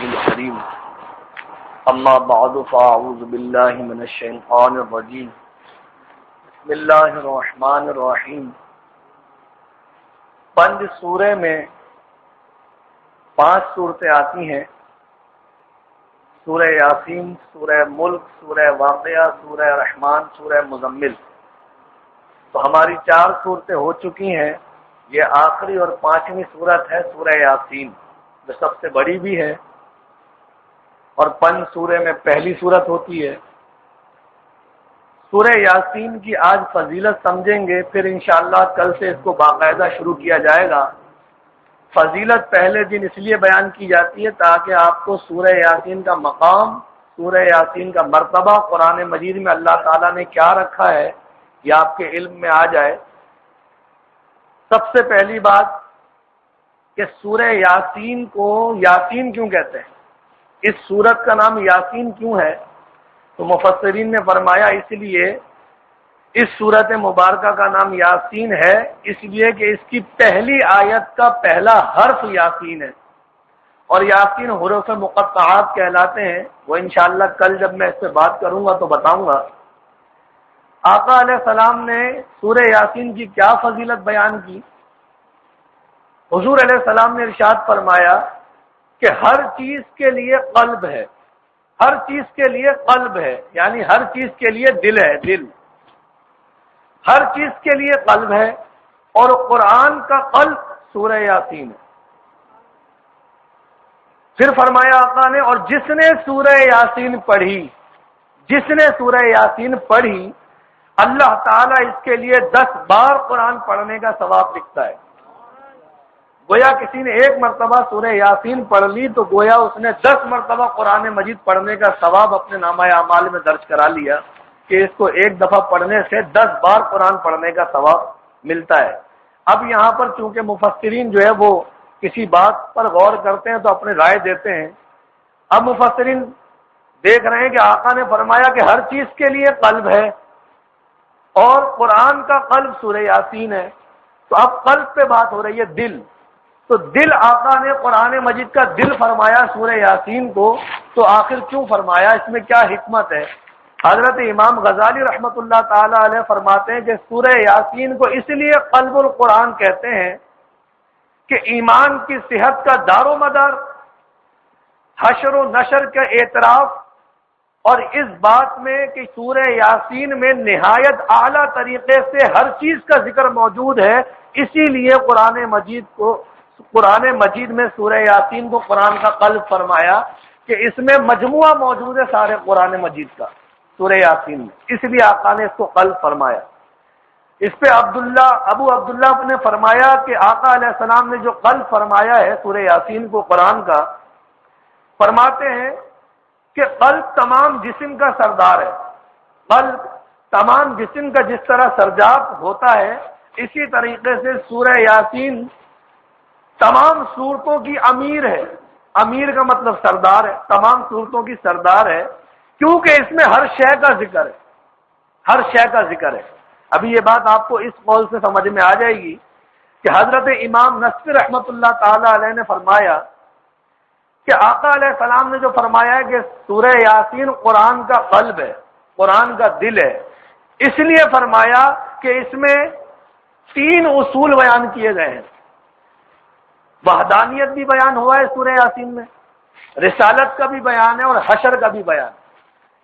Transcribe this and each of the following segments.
الكريم اما بعد فاعوذ باللہ من الشیطان الرجیم بسم اللہ الرحمن الرحیم۔ پنج سورہ میں 5 صورتیں آتی ہیں، سورہ یاسین، سورہ ملک، سورہ واقعہ، سورہ رحمان، سورہ مزمل۔ تو ہماری 4 صورتیں ہو چکی ہیں، یہ آخری اور 5ویں صورت ہے سورہ یاسین، جو سب سے بڑی بھی ہے اور 5 سورے میں پہلی صورت ہوتی ہے۔ سورہ یاسین کی آج فضیلت سمجھیں گے، پھر انشاءاللہ کل سے اس کو باقاعدہ شروع کیا جائے گا۔ فضیلت پہلے دن اس لیے بیان کی جاتی ہے تاکہ آپ کو سورہ یاسین کا مقام، سورہ یاسین کا مرتبہ قرآن مجید میں اللہ تعالیٰ نے کیا رکھا ہے یہ آپ کے علم میں آ جائے۔ سب سے پہلی بات کہ سورہ یاسین کو یاسین کیوں کہتے ہیں، اس سورت کا نام یاسین کیوں ہے؟ تو مفسرین نے فرمایا اس لیے اس سورت مبارکہ کا نام یاسین ہے، اس لیے کہ اس کی پہلی آیت کا پہلا حرف یاسین ہے، اور یاسین حروف مقطعات کہلاتے ہیں۔ وہ انشاءاللہ کل جب میں اس پہ بات کروں گا تو بتاؤں گا۔ آقا علیہ السلام نے سورہ یاسین کی کیا فضیلت بیان کی؟ حضور علیہ السلام نے ارشاد فرمایا کہ ہر چیز کے لیے قلب ہے، ہر چیز کے لیے قلب ہے، یعنی ہر چیز کے لیے دل ہے، دل ہر چیز کے لیے قلب ہے، اور قرآن کا قلب سورہ یاسین ہے۔ پھر فرمایا آقا نے، اور جس نے سورہ یاسین پڑھی، جس نے سورہ یاسین پڑھی، اللہ تعالیٰ اس کے لیے 10 بار قرآن پڑھنے کا ثواب لکھتا ہے۔ گویا کسی نے 1 مرتبہ سورہ یاسین پڑھ لی تو گویا اس نے 10 مرتبہ قرآن مجید پڑھنے کا ثواب اپنے نامہ اعمال میں درج کرا لیا کہ اس کو 1 دفعہ پڑھنے سے 10 بار قرآن پڑھنے کا ثواب ملتا ہے۔ اب یہاں پر چونکہ مفسرین جو ہے وہ کسی بات پر غور کرتے ہیں تو اپنی رائے دیتے ہیں۔ اب مفسرین دیکھ رہے ہیں کہ آقا نے فرمایا کہ ہر چیز کے لیے قلب ہے اور قرآن کا قلب سورہ یاسین ہے، تو اب قلب پہ بات ہو رہی ہے، دل۔ تو دل آقا نے قرآن مجید کا دل فرمایا سورہ یاسین کو، تو آخر کیوں فرمایا، اس میں کیا حکمت ہے؟ حضرت امام غزالی رحمۃ اللہ تعالی علیہ فرماتے ہیں کہ سورہ یاسین کو اس لیے قلب القرآن کہتے ہیں کہ ایمان کی صحت کا دار و مدار، حشر و نشر کا اعتراف، اور اس بات میں کہ سورہ یاسین میں نہایت اعلیٰ طریقے سے ہر چیز کا ذکر موجود ہے، اسی لیے قرآن مجید میں سورہ یاسین کو قرآن کا قلب فرمایا کہ اس میں مجموعہ موجود ہے سارے قرآن مجید کا سورہ یاسین میں، اس لیے آقا نے اس کو قلب فرمایا۔ اس پہ ابو عبداللہ نے فرمایا کہ آقا علیہ السلام نے جو قلب فرمایا ہے سورہ یاسین کو قرآن کا، فرماتے ہیں کہ قلب تمام جسم کا سردار ہے۔ قلب تمام جسم کا جس طرح سرجاب ہوتا ہے، اسی طریقے سے سورہ یاسین تمام صورتوں کی امیر ہے۔ امیر کا مطلب سردار ہے، تمام صورتوں کی سردار ہے، کیونکہ اس میں ہر شے کا ذکر ہے، ہر شے کا ذکر ہے۔ ابھی یہ بات آپ کو اس قول سے سمجھ میں آ جائے گی کہ حضرت امام نصفی رحمۃ اللہ تعالی علیہ نے فرمایا کہ آقا علیہ السلام نے جو فرمایا ہے کہ سورہ یاسین قرآن کا قلب ہے، قرآن کا دل ہے، اس لیے فرمایا کہ اس میں 3 اصول بیان کیے گئے ہیں۔ وحدانیت بھی بیان ہوا ہے سورہ یاسین میں، رسالت کا بھی بیان ہے اور حشر کا بھی بیان،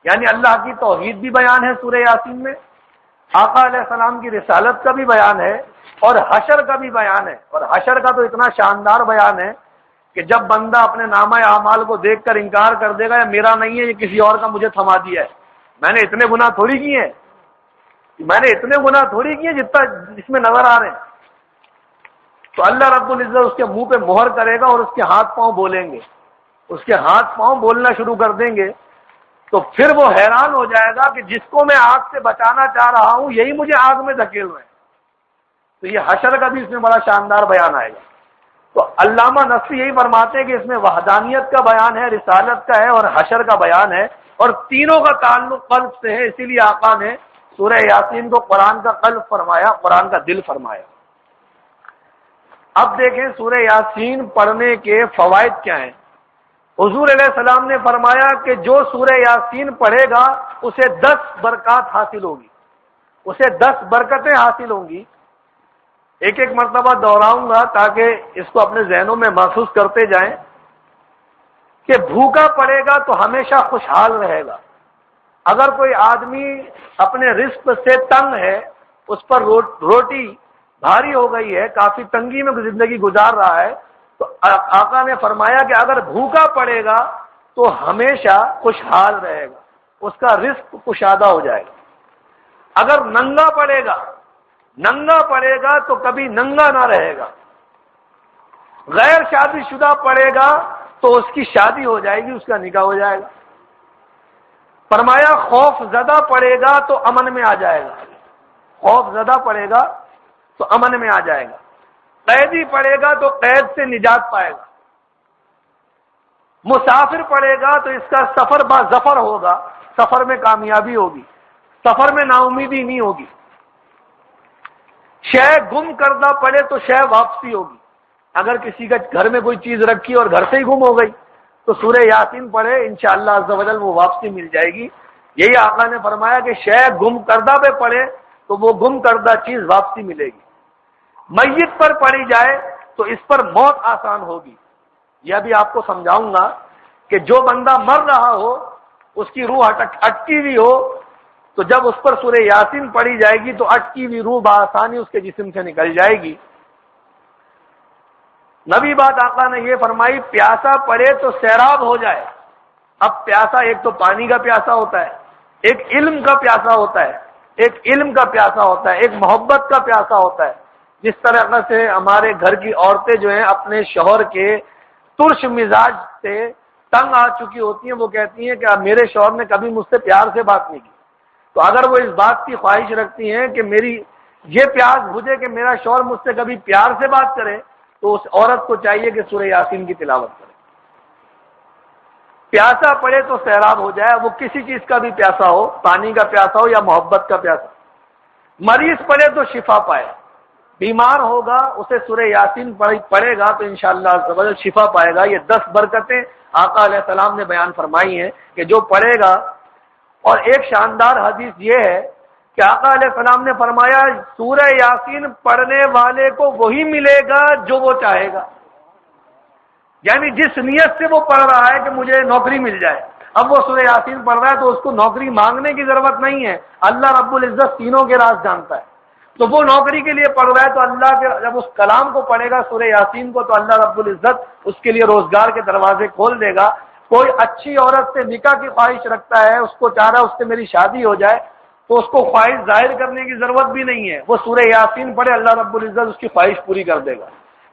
یعنی اللہ کی توحید بھی بیان ہے سورہ یاسین میں، آقا علیہ السلام کی رسالت کا بھی بیان ہے اور حشر کا بھی بیان ہے۔ اور حشر کا تو اتنا شاندار بیان ہے کہ جب بندہ اپنے نامہ اعمال کو دیکھ کر انکار کر دے گا، یہ میرا نہیں ہے، یہ کسی اور کا مجھے تھما دیا ہے، میں نے اتنے گناہ تھوڑی کیے ہیں، میں نے اتنے گناہ تھوڑی کیے جتنا اس میں نظر آ رہے ہیں۔ تو اللہ رب العزت اس کے منہ پہ مہر کرے گا اور اس کے ہاتھ پاؤں بولیں گے، اس کے ہاتھ پاؤں بولنا شروع کر دیں گے، تو پھر وہ حیران ہو جائے گا کہ جس کو میں آگ سے بچانا چاہ رہا ہوں یہی مجھے آگ میں دھکیل رہے ہیں۔ تو یہ حشر کا بھی اس میں بڑا شاندار بیان آئے گا۔ تو علامہ نصفی یہی فرماتے ہیں کہ اس میں وحدانیت کا بیان ہے، رسالت کا ہے اور حشر کا بیان ہے، اور تینوں کا تعلق قلب سے ہے، اسی لیے آقا نے سورہ یاسین کو قرآن کا قلب فرمایا، قرآن کا دل فرمایا۔ اب دیکھیں سورہ یاسین پڑھنے کے فوائد کیا ہیں۔ حضور علیہ السلام نے فرمایا کہ جو سورہ یاسین پڑھے گا اسے 10 برکات حاصل ہوگی، اسے 10 برکتیں حاصل ہوں گی۔ ایک ایک مرتبہ دہراؤں گا تاکہ اس کو اپنے ذہنوں میں محسوس کرتے جائیں کہ بھوکا پڑے گا تو ہمیشہ خوشحال رہے گا۔ اگر کوئی آدمی اپنے رزق سے تنگ ہے، اس پر روٹی بھاری ہو گئی ہے، کافی تنگی میں زندگی گزار رہا ہے، تو آقا نے فرمایا کہ اگر بھوکا پڑے گا تو ہمیشہ خوشحال رہے گا، اس کا رزق کشادہ ہو جائے گا۔ اگر ننگا پڑے گا تو کبھی ننگا نہ رہے گا۔ غیر شادی شدہ پڑے گا تو اس کی شادی ہو جائے گی، اس کا نکاح ہو جائے گا۔ فرمایا خوف زدہ پڑے گا تو امن میں آ جائے گا، خوف زدہ پڑے گا تو امن میں آ جائے گا۔ قیدی پڑے گا تو قید سے نجات پائے گا۔ مسافر پڑے گا تو اس کا سفر با ظفر ہوگا، سفر میں کامیابی ہوگی، سفر میں نا امیدی نہیں ہوگی۔ شے گم کردہ پڑے تو شے واپسی ہوگی۔ اگر کسی کا گھر میں کوئی چیز رکھی اور گھر سے ہی گم ہو گئی تو سورہ یاسین پڑھے، انشاءاللہ عز و جل وہ واپسی مل جائے گی۔ یہی آقا نے فرمایا کہ شے گم کردہ پہ پڑھے تو وہ گم کردہ چیز واپسی ملے گی۔ میت پر پڑھی جائے تو اس پر موت آسان ہوگی۔ یہ بھی آپ کو سمجھاؤں گا کہ جو بندہ مر رہا ہو، اس کی روح اٹکی ہوئی ہو، تو جب اس پر سورہ یاسین پڑھی جائے گی تو اٹکی ہوئی روح بآسانی اس کے جسم سے نکل جائے گی۔ نبی بات آقا نے یہ فرمائی پیاسا پڑے تو سیراب ہو جائے۔ اب پیاسا ایک تو پانی کا پیاسا ہوتا ہے، ایک علم کا پیاسا ہوتا ہے، ایک محبت کا پیاسا ہوتا ہے۔ جس طرح سے ہمارے گھر کی عورتیں جو ہیں اپنے شوہر کے ترش مزاج سے تنگ آ چکی ہوتی ہیں، وہ کہتی ہیں کہ میرے شوہر نے کبھی مجھ سے پیار سے بات نہیں کی۔ تو اگر وہ اس بات کی خواہش رکھتی ہیں کہ میری یہ پیاس بجھے کہ میرا شوہر مجھ سے کبھی پیار سے بات کرے، تو اس عورت کو چاہیے کہ سورہ یاسین کی تلاوت کرے۔ پیاسا پڑے تو سیراب ہو جائے، وہ کسی چیز کا بھی پیاسا ہو، پانی کا پیاسا ہو یا محبت کا پیاسا۔ مریض پڑے تو شفا پائے، بیمار ہوگا اسے سورہ یاسین پڑھے گا تو انشاءاللہ عز و جل شفا پائے گا۔ یہ 10 برکتیں آقا علیہ السلام نے بیان فرمائی ہیں کہ جو پڑھے گا۔ اور ایک شاندار حدیث یہ ہے کہ آقا علیہ السلام نے فرمایا سورہ یاسین پڑھنے والے کو وہی ملے گا جو وہ چاہے گا، یعنی جس نیت سے وہ پڑھ رہا ہے کہ مجھے نوکری مل جائے، اب وہ سورہ یاسین پڑھ رہا ہے تو اس کو نوکری مانگنے کی ضرورت نہیں ہے، اللہ رب العزت تینوں کے راز جانتا ہے۔ تو وہ نوکری کے لیے پڑھ رہا ہے تو اللہ کے جب اس کلام کو پڑھے گا سورہ یاسین کو، تو اللہ رب العزت اس کے لیے روزگار کے دروازے کھول دے گا۔ کوئی اچھی عورت سے نکاح کی خواہش رکھتا ہے، اس کو چاہ رہا ہے اس سے میری شادی ہو جائے، تو اس کو خواہش ظاہر کرنے کی ضرورت بھی نہیں ہے، وہ سورہ یاسین پڑھے، اللہ رب العزت اس کی خواہش پوری کر دے گا۔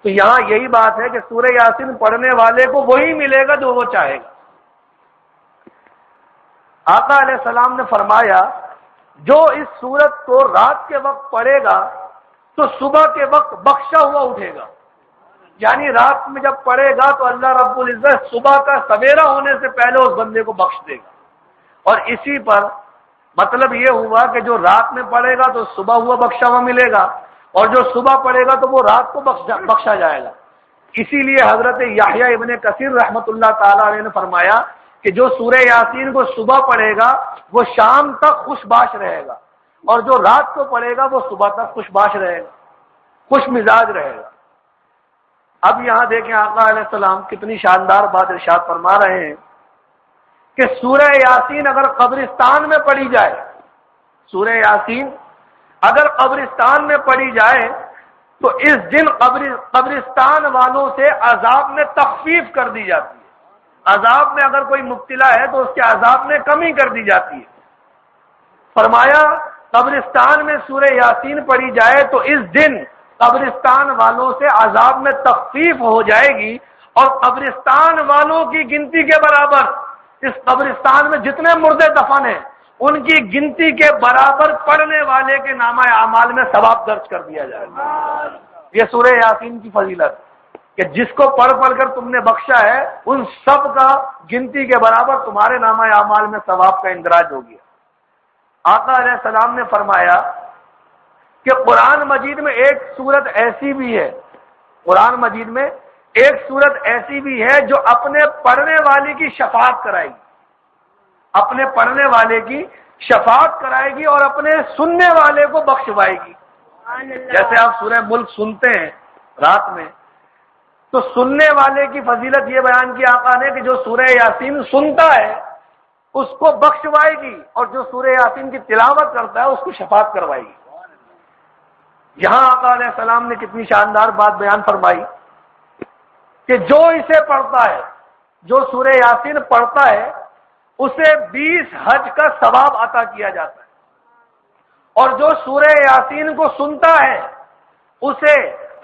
تو یہاں یہی بات ہے کہ سورہ یاسین پڑھنے والے کو وہی ملے گا جو وہ چاہے گا۔ آقا علیہ السلام نے فرمایا جو اس سورت کو رات کے وقت پڑھے گا تو صبح کے وقت بخشا ہوا اٹھے گا، یعنی رات میں جب پڑھے گا تو اللہ رب العزت صبح کا سویرا ہونے سے پہلے اس بندے کو بخش دے گا۔ اور اسی پر مطلب یہ ہوا کہ جو رات میں پڑھے گا تو صبح ہوا بخشا ہوا ملے گا، اور جو صبح پڑھے گا تو وہ رات کو بخشا جائے گا۔ اسی لیے حضرت یحییٰ ابن کثیر رحمۃ اللہ تعالی علیہ نے فرمایا کہ جو سورہ یاسین کو صبح پڑھے گا وہ شام تک خوش باش رہے گا، اور جو رات کو پڑھے گا وہ صبح تک خوش باش رہے گا، خوش مزاج رہے گا۔ اب یہاں دیکھیں آقا علیہ السلام کتنی شاندار بات ارشاد فرما رہے ہیں کہ سورہ یاسین اگر قبرستان میں پڑھی جائے، سورہ یاسین اگر قبرستان میں پڑھی جائے تو اس دن قبرستان والوں سے عذاب میں تخفیف کر دی جاتی ہے۔ عذاب میں اگر کوئی مبتلا ہے تو اس کے عذاب میں کمی کر دی جاتی ہے۔ فرمایا قبرستان میں سورہ یاسین پڑھی جائے تو اس دن قبرستان والوں سے عذاب میں تخفیف ہو جائے گی، اور قبرستان والوں کی گنتی کے برابر، اس قبرستان میں جتنے مردے دفن ہیں ان کی گنتی کے برابر پڑھنے والے کے نامہ اعمال میں ثواب درج کر دیا جائے گا۔ یہ سورہ یاسین کی فضیلت کہ جس کو پڑھ کر تم نے بخشا ہے ان سب کا گنتی کے برابر تمہارے نامہ اعمال میں ثواب کا اندراج ہو گیا۔ آقا علیہ السلام نے فرمایا کہ قرآن مجید میں ایک سورت ایسی بھی ہے، قرآن مجید میں ایک صورت ایسی بھی ہے جو اپنے پڑھنے والے کی شفاعت کرائے گی، اپنے پڑھنے والے کی شفاعت کرائے گی اور اپنے سننے والے کو بخشوائے گی۔ جیسے آپ سورہ ملک سنتے ہیں رات میں، تو سننے والے کی فضیلت یہ بیان کی آقا نے کہ جو سورہ یاسین سنتا ہے اس کو بخشوائے گی، اور جو سورہ یاسین کی تلاوت کرتا ہے اس کو شفاعت کروائے گی۔ یہاں آقا علیہ السلام نے کتنی شاندار بات بیان فرمائی کہ جو اسے پڑھتا ہے، جو سورہ یاسین پڑھتا ہے، اسے 20 حج کا ثواب عطا کیا جاتا ہے، اور جو سورہ یاسین کو سنتا ہے اسے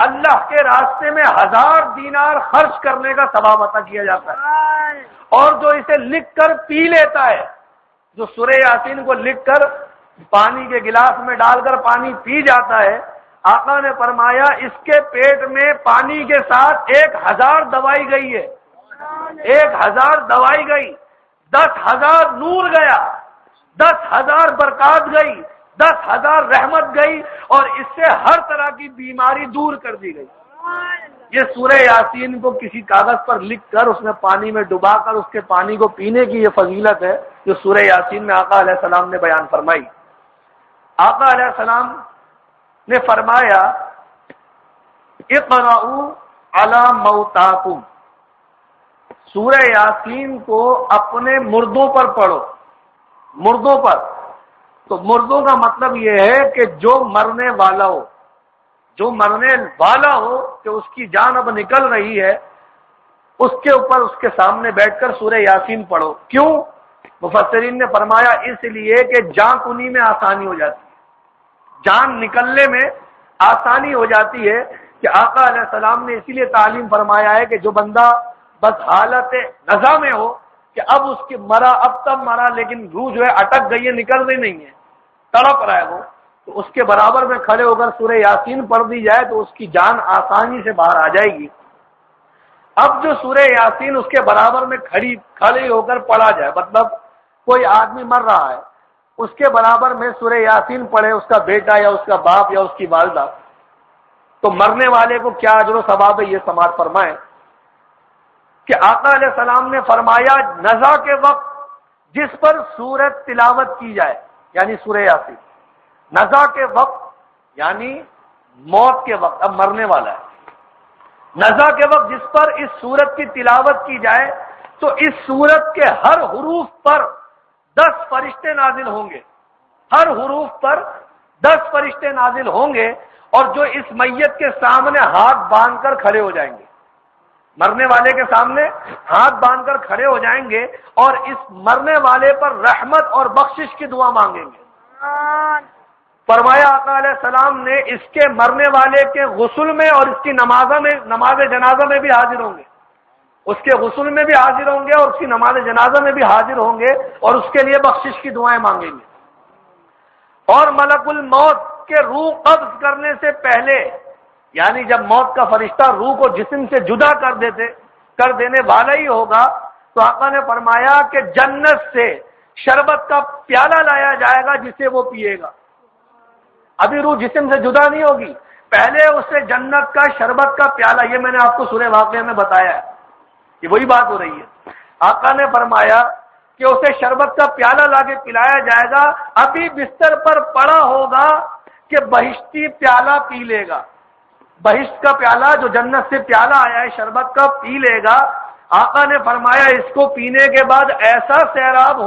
اللہ کے راستے میں 1000 دینار خرچ کرنے کا ثواب عطا کیا جاتا ہے، اور جو اسے لکھ کر پی لیتا ہے، جو سورہ یاسین کو لکھ کر پانی کے گلاس میں ڈال کر پانی پی جاتا ہے، آقا نے فرمایا اس کے پیٹ میں پانی کے ساتھ 1000 دوائی گئی ہے، 1000 دوائی گئی، 10,000 نور گیا، 10,000 برکات گئی، 10,000 رحمت گئی، اور اس سے ہر طرح کی بیماری دور کر دی گئی۔ یہ سورہ یاسین کو کسی کاغذ پر لکھ کر اس میں پانی میں ڈبا کر اس کے پانی کو پینے کی یہ فضیلت ہے جو سورہ یاسین میں آقا علیہ السلام نے بیان فرمائی۔ آقا علیہ السلام نے فرمایا اقرؤوا علی موتاکم، سورہ یاسین کو اپنے مردوں پر پڑھو، مردوں پر۔ تو مردوں کا مطلب یہ ہے کہ جو مرنے والا ہو، جو مرنے والا ہو کہ اس کی جان اب نکل رہی ہے، اس کے اوپر اس کے سامنے بیٹھ کر سورہ یاسین پڑھو۔ کیوں؟ مفسرین نے فرمایا اس لیے کہ جان کنی میں آسانی ہو جاتی ہے، جان نکلنے میں آسانی ہو جاتی ہے، کہ آقا علیہ السلام نے اسی لیے تعلیم فرمایا ہے کہ جو بندہ بس حالت نزا میں ہو کہ اب اس کی مرا، اب تب مرا، لیکن روح جو ہے اٹک گئی ہے، نکل رہی نہیں ہے، تڑپ رہا ہے وہ، تو اس کے برابر میں کھڑے ہو کر سورہ یاسین پڑھ دی جائے تو اس کی جان آسانی سے باہر آ جائے گی۔ اب جو سورہ یاسین اس کے برابر میں کھڑی ہو کر پڑھا جائے، مطلب کوئی آدمی مر رہا ہے، اس کے برابر میں سورہ یاسین پڑھے اس کا بیٹا یا اس کا باپ یا اس کی والدہ، تو مرنے والے کو کیا اجر و ثواب ہے یہ سماعت فرمائیں کہ آقا علیہ السلام نے فرمایا نزا کے وقت جس پر سورت تلاوت کی جائے، یعنی سورہ یاسین، نزا کے وقت یعنی موت کے وقت، اب مرنے والا ہے، نزا کے وقت جس پر اس سورت کی تلاوت کی جائے تو اس سورت کے ہر حروف پر 10 فرشتے نازل ہوں گے، ہر حروف پر 10 فرشتے نازل ہوں گے، اور جو اس میت کے سامنے ہاتھ باندھ کر کھڑے ہو جائیں گے، مرنے والے کے سامنے ہاتھ باندھ کر کھڑے ہو جائیں گے اور اس مرنے والے پر رحمت اور بخشش کی دعا مانگیں گے۔ فرمایا آقا علیہ السلام نے اس کے مرنے والے کے غسل میں اور اس کی نماز جنازہ میں بھی حاضر ہوں گے، اس کے غسل میں بھی حاضر ہوں گے اور اس کی نماز جنازہ میں بھی حاضر ہوں گے، اور اس کے لیے بخشش کی دعائیں مانگیں گے۔ اور ملک الموت کے روح قبض کرنے سے پہلے، یعنی جب موت کا فرشتہ روح کو جسم سے جدا کر دینے والا ہی ہوگا، تو آقا نے فرمایا کہ جنت سے شربت کا پیالہ لایا جائے گا جسے وہ پیے گا۔ ابھی روح جسم سے جدا نہیں ہوگی، پہلے اسے جنت کا شربت کا پیالہ، یہ میں نے آپ کو سورہ واقعہ میں بتایا ہے، یہ وہی بات ہو رہی ہے۔ آقا نے فرمایا کہ اسے شربت کا پیالہ لا کے پلایا جائے گا، ابھی بستر پر پڑا ہوگا کہ بہشتی پیالہ پی لے گا، بہشت کا پیالہ جو جنت سے پیالہ آیا ہے شربت کا پی لے گا۔ آقا نے فرمایا اس کو پینے کے بعد ایسا سیراب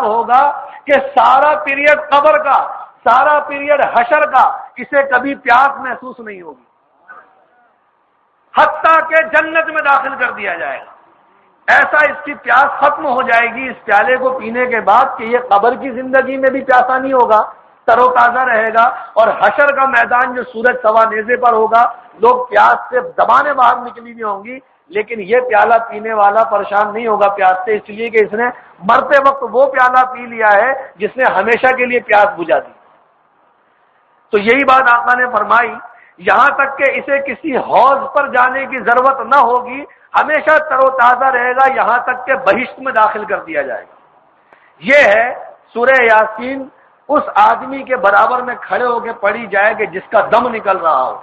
ہوگا کہ سارا پیریڈ قبر کا، سارا پیریڈ حشر کا اسے کبھی پیاس محسوس نہیں ہوگی، حتیٰ کہ جنت میں داخل کر دیا جائے گا۔ ایسا اس کی پیاس ختم ہو جائے گی اس پیالے کو پینے کے بعد کہ یہ قبر کی زندگی میں بھی پیاسا نہیں ہوگا، تر و تازہ رہے گا، اور حشر کا میدان جو سورج سوا نیزے پر ہوگا، لوگ پیاس سے زبانیں باہر نکلی ہوئی ہوں گی، لیکن یہ پیالہ پینے والا پریشان نہیں ہوگا پیاس سے، اس لیے کہ اس نے مرتے وقت وہ پیالہ پی لیا ہے جس نے ہمیشہ کے لیے پیاس بجھا دی۔ تو یہی بات آقا نے فرمائی، یہاں تک کہ اسے کسی حوض پر جانے کی ضرورت نہ ہوگی، ہمیشہ تر و تازہ رہے گا، یہاں تک کہ بہشت میں داخل کر دیا جائے گا۔ یہ ہے سورہ یاسین اس آدمی کے برابر میں کھڑے ہو کے پڑھی جائے کہ جس کا دم نکل رہا ہو۔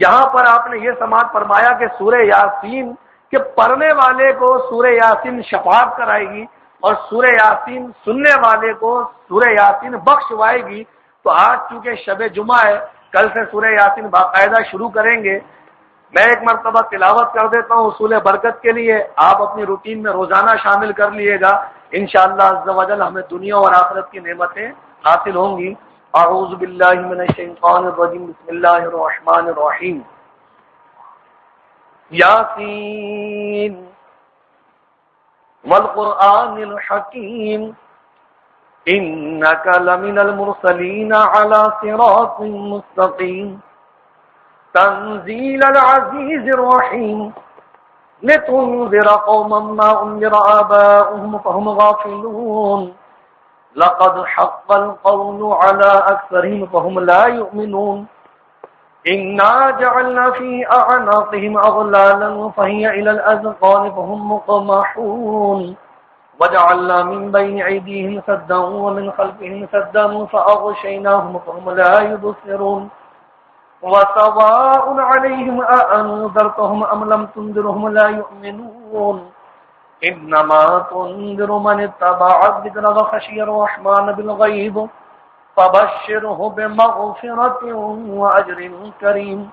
یہاں پر آپ نے یہ سماعت فرمایا کہ سورہ یاسین کے پڑھنے والے کو سورہ یاسین شفاعت کرائے گی اور سورہ یاسین سننے والے کو سورہ یاسین بخشوائے گی. تو آج چونکہ شب جمعہ ہے، کل سے سورہ یاسین باقاعدہ شروع کریں گے. میں ایک مرتبہ تلاوت کر دیتا ہوں اصول برکت کے لیے، آپ اپنی روٹین میں روزانہ شامل کر لیے گا. انشاءاللہ عز و جل ہمیں دنیا اور آخرت کی نعمتیں حاصل ہوں گی. اعوذ باللہ من الشیطان الرجیم، بسم اللہ الرحمن الرحیم. یاسین والقرآن الحکیم انک لمن المرسلین علی صراط مستقیم تنزیل العزیز الرحیم لتنذر قوما ما انذر آباؤهم فهم غافلون لقد حق القول على أكثرهم فهم لا يؤمنون إنا جعلنا في أعناقهم أغلالا فهي إلى الأذقان فهم مقمحون وجعلنا من بين أيديهم سدا ومن خلفهم سدا فأغشيناهم فهم لا يبصرون وسواء عليهم أأنذرتهم أم لم تنذرهم لا يؤمنون انما تنذر من اتبع الذکر وخشی الرحمن بالغیب فبشره بمغفرة واجر کریم.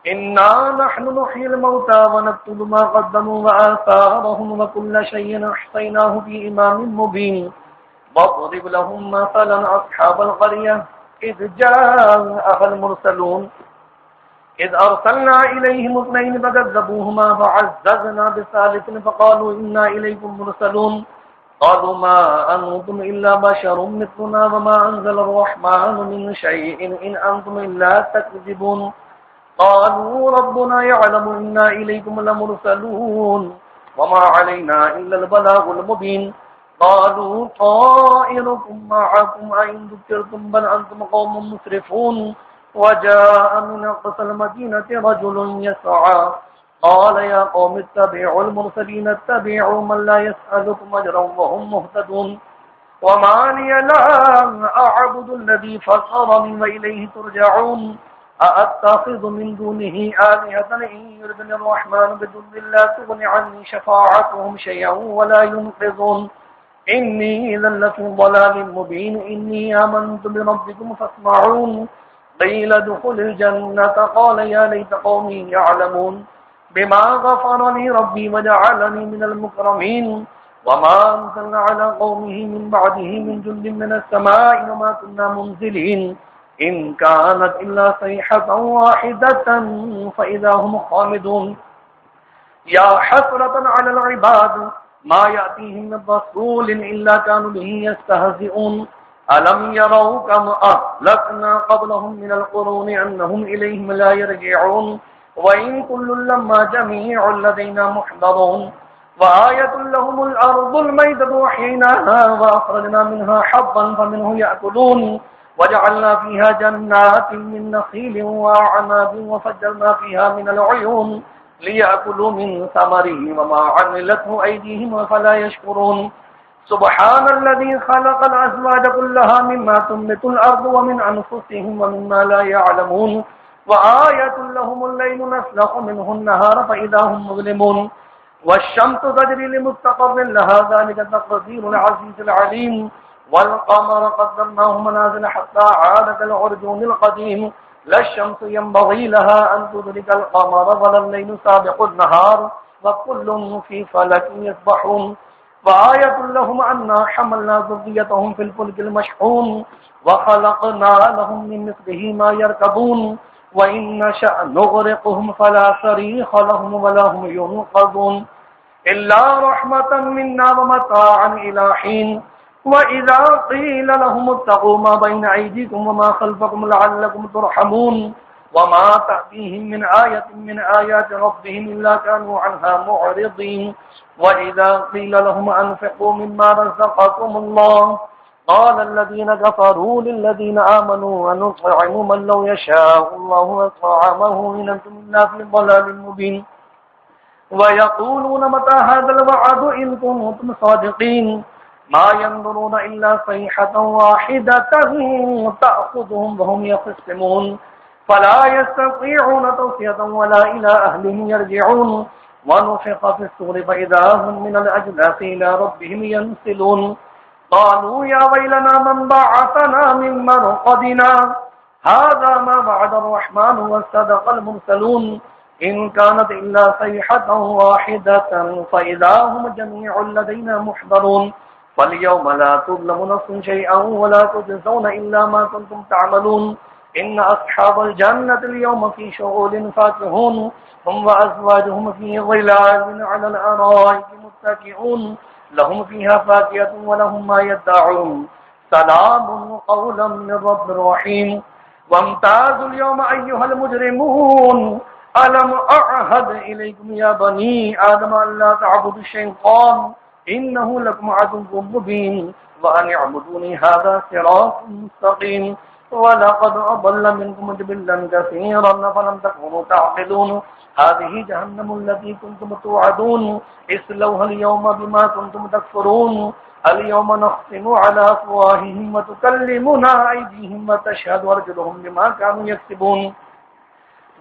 انا نحن نحيي الموتى ونكتب ما قدموا وآثارهم وكل شيء احصيناه في امام مبين واضرب لهم مثلا اصحاب القرية اذ جاءها المرسلون إذ أرسلنا إليهم اثنين فكذبوهما فعززنا بثالث فقالوا إنا إليكم مرسلون قالوا ما أنتم إلا بشر مثلنا وما أنزل الرحمن من شيء إن أنتم إلا تكذبون قالوا ربنا يعلم إنا إليكم لمرسلون وما علينا إلا البلاغ المبين قالوا طائركم معكم أئن ذكرتم بل أنتم قوم مسرفون وجاء من أقصى المدينة رجل يسعى قال يا قوم اتبعوا المرسلين اتبعوا من لا يسألكم أجرا وهم مهتدون وما لي لا أعبد الذي فطرني وإليه ترجعون أأتخذ من دونه آلهة إن يردني الرحمن بضر لا تغن عني شفاعتهم شيئا ولا ينقذون إني إذا لفي ضلال مبين إني آمنت بربكم فاسمعون قيل ادخل الجنة قال يا ليت قومي يعلمون بما غفر لي ربي وجعلني من المكرمين وما أنزلنا على قومه من بعده من جند من السماء وما كنا منزلين إن كانت إلا صيحة واحدة فإذا هم خامدون يا حسرة على العباد ما يأتيهم من رسول إلا كانوا به يستهزئون ألم يروا كم أهلكنا قبلهم من القرون أنهم إليهم لا يرجعون وإن كل لما جميع لدينا محضرون وآية لهم الأرض الميتة وحييناها وأخرجنا منها حبا فمنه يأكلون وجعلنا فيها جنات من نخيل وأعناب وفجرنا فيها من العيون ليأكلوا من ثمره وما عملته أيديهم فلا يشكرون سبحان الذي خلق الأزواج كلها مما تنبت الأرض ومن أنفسهم ومما لا يعلمون وآية لهم الليل نسلخ منه النهار فإذا هم مظلمون والشمس تجري لمستقر لها ذلك تقدير العزيز العليم والقمر قدرناه منازل حتى عاد كالعرجون القديم لا الشمس ينبغي لها أن تدرك القمر ولا الليل سابق النهار وكل في فلك يسبحون وآية لهم أنا حملنا ذريتهم في الفلك المشحون وخلقنا لهم من مثله ما يركبون وإن نشأ نغرقهم فلا صريخ لهم ولا هم ينقذون إلا رحمة منا ومتاعا إلى حين وإذا قيل لهم اتقوا ما بين أيديكم وما خلفكم لعلكم ترحمون وما تأتيهم من آية من آيات ربهم إلا كانوا عنها معرضين وإذا قيل لهم أنفقوا مما رزقكم الله قال الذين كفروا للذين آمنوا أنطعم من لو يشاء الله أطعمه إن أنتم إلا في ضلال مبين ويقولون متى هذا الوعد إن كنتم صادقين ما ينظرون إلا صيحة واحدة تأخذهم وهم يخصمون فلا يستطيعون توصية ولا إلى أهلهم يرجعون ونفخ في الصور فإذا هم من الأجداث إلى ربهم ينسلون قالوا يا ويلنا من بعثنا من مرقدنا هذا ما وعد الرحمن وصدق المرسلون إن كانت إلا صيحة واحدة فإذا هم جميع لدينا محضرون فاليوم لا تظلم نفس شيئا ولا تجزون إلا ما كنتم تعملون إن أصحاب الجنة اليوم في شغل فاكهون هم وأزواجهم في ظلال على الأرائك متكئون لهم فيها فاكهة ولهم ما يدعون سلام قولا من رب رحيم وامتازوا اليوم أيها المجرمون ألم أعهد إليكم يا بني آدم أن لا تعبدوا الشيطان إنه لكم عدو مبين وأن اعبدوني هذا صراط مستقيم ولقد أضل منكم جبلا كثيرا فلم تكونوا تعقلون هذه جهنم التي كنتم توعدون اصلوها اليوم بما كنتم تكفرون اليوم نختم على أفواههم وتكلمنا أيديهم وتشهد أرجلهم بما كانوا يكسبون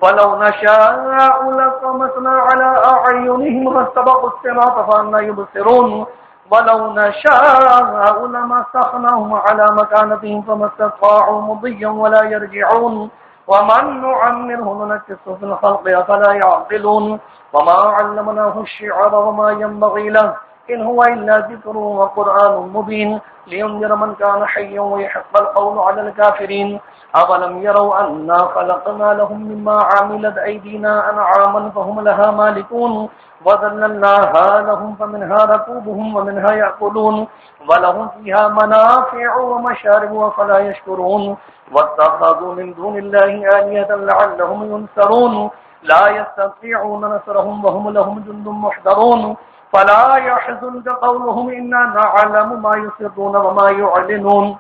ولو نشاء لطمسنا على أعينهم فاستبقوا الصراط فأنى يبصرون ولو نشاء لمسخناهم على مكانتهم فما استطاعوا مضيا ولا يرجعون ومن نعمره ننكسه في الخلق أفلا يعقلون وما علمناه الشعر وما ينبغي له إن هو إلا ذكر وقرآن مبين لينذر من كان حيا ويحق القول على الكافرين أولم يروا أنا خلقنا لهم مما عملت أيدينا أنعاما فهم لها مالكون وذللناها لهم فمنها ركوبهم ومنها يأكلون ولهم فيها منافع ومشارب وفلا يشكرون واتخذوا من دون الله آلهة لعلهم ينصرون لا يستطيعون نصرهم وهم لهم جند محضرون فلا يحزنك قولهم إنا نعلم ما يسرون وما يعلنون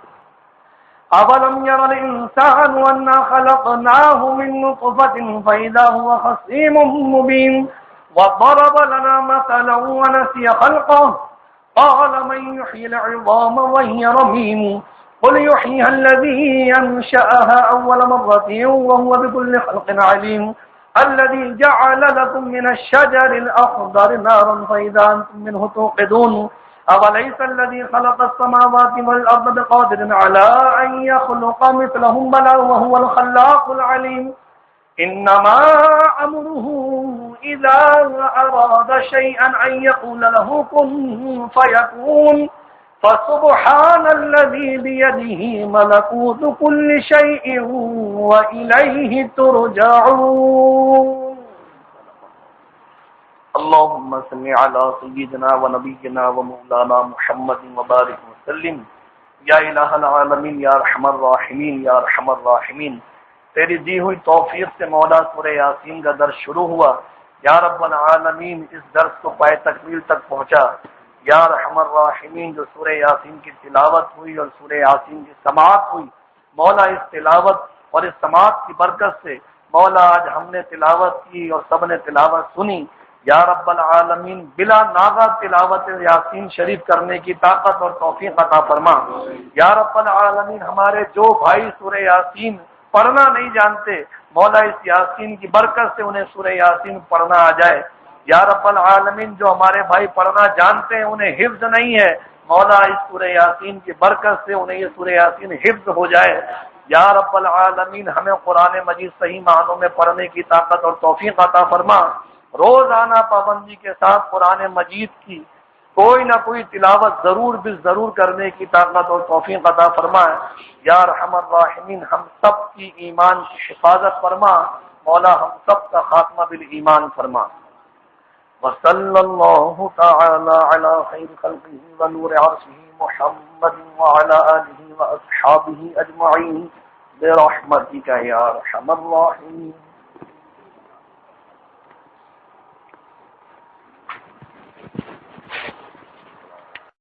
أولم ير الإنسان أنا خلقناه من نطفة فإذا هو خصيم مبين وضرب لنا مثلا ونسي خلقه قال من يحيي العظام وهي رميم قل يحييها الذي أنشأها أول مرة وهو بكل خلق عليم الذي جعل لكم من الشجر الأخضر نارا فإذا أنتم منه توقدون أوليس الذي خلق السماوات والأرض بقادر على أن يخلق مثلهم بلى وهو الخلاق العليم إنما أمره إذا أراد شيئا أن يقول له كن فيكون فسبحان الذي بيده ملكوت كل شيء وإليه ترجعون اللهم صل على سيدنا ونبينا ومولانا محمد وبارك وسلم یا الہ العالمین یا ارحم الراحمین یا ارحم الراحمین تیری دی ہوئی توفیق سے مولا سورہ یاسین کا درس شروع ہوا یا رب العالمین اس درس کو پائے تکمیل تک پہنچا یا ارحم الراحمین جو سورہ یاسین کی تلاوت ہوئی اور سورہ یاسین کی سماعت ہوئی مولا اس تلاوت اور اس سماعت کی برکت سے مولا آج ہم نے تلاوت کی اور سب نے تلاوت سنی یا رب العالمین بلا ناغہ تلاوت یاسین شریف کرنے کی طاقت اور توفیق عطا فرما یا رب العالمین ہمارے جو بھائی سورہ یاسین پڑھنا نہیں جانتے مولا اس یاسین کی برکت سے انہیں سورہ یاسین پڑھنا آ جائے یا رب العالمین جو ہمارے بھائی پڑھنا جانتے ہیں انہیں حفظ نہیں ہے مولا اس سورہ یاسین کی برکت سے انہیں یہ سورہ یاسین حفظ ہو جائے یا رب العالمین ہمیں قرآن مجید صحیح معنوں میں پڑھنے کی طاقت اور توفیق عطا فرما روزانہ پابندی کے ساتھ قرآن مجید کی کوئی نہ کوئی تلاوت ضرور ضرور کرنے کی طاقت اور توفیق عطا فرمائے یا ارحم الراحمین ہم سب کی ایمان کی حفاظت فرما مولا ہم سب کا خاتمہ بالایمان فرما وصلی اللہ تعالی علی خیر خلقہ ونور عرشہ محمد وعلی آلہ واصحابہ اجمعین برحمتک یا ارحم الراحمین